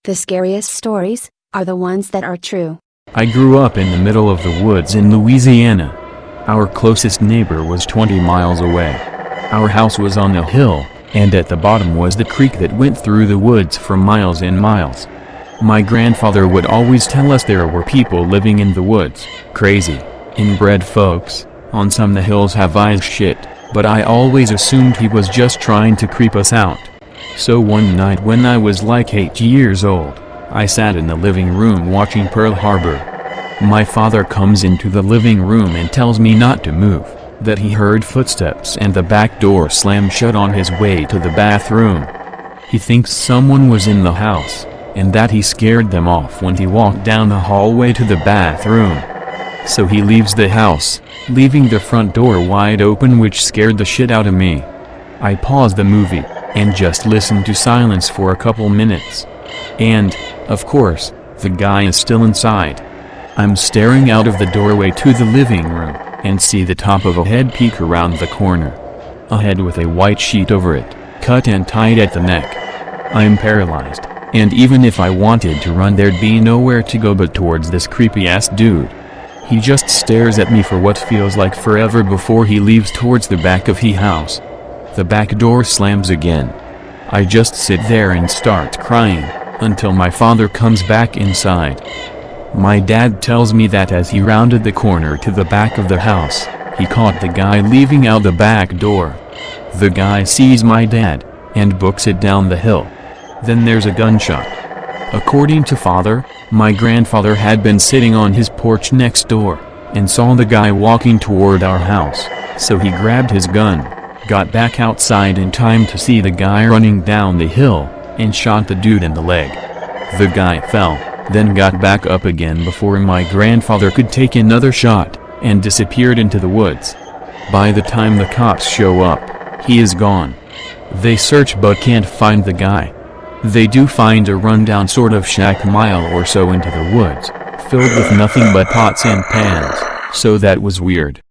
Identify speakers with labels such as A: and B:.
A: The scariest stories are the ones that are true.
B: I grew up in the middle of the woods in Louisiana. Our closest neighbor was 20 miles away. Our house was on a hill, and at the bottom was the creek that went through the woods for miles and miles. My grandfather would always tell us there were people living in the woods, crazy, inbred folks. On some the hills have eyes shit, but I always assumed he was just trying to creep us out. So one night when I was like 8 years old, I sat in the living room watching Pearl Harbor. My father comes into the living room and tells me not to move, that he heard footsteps and the back door slam shut on his way to the bathroom. He thinks someone was in the house, and that he scared them off when he walked down the hallway to the bathroom. So he leaves the house, leaving the front door wide open, which scared the shit out of me. I paused the movie, and just listened to silence for a couple minutes. And, of course, the guy is still inside. I'm staring out of the doorway to the living room, and see the top of a head peek around the corner. A head with a white sheet over it, cut and tied at the neck. I'm paralyzed, and even if I wanted to run there'd be nowhere to go but towards this creepy-ass dude. He just stares at me for what feels like forever before he leaves towards the back of his house. The back door slams again. I just sit there and start crying, until my father comes back inside. My dad tells me that as he rounded the corner to the back of the house, he caught the guy leaving out the back door. The guy sees my dad, and books it down the hill. Then there's a gunshot. According to father, my grandfather had been sitting on his porch next door, and saw the guy walking toward our house, so he grabbed his gun, got back outside in time to see the guy running down the hill, and shot the dude in the leg. The guy fell, then got back up again before my grandfather could take another shot, and disappeared into the woods. By the time the cops show up, he is gone. They search but can't find the guy. They do find a rundown sort of shack a mile or so into the woods, filled with nothing but pots and pans, so that was weird.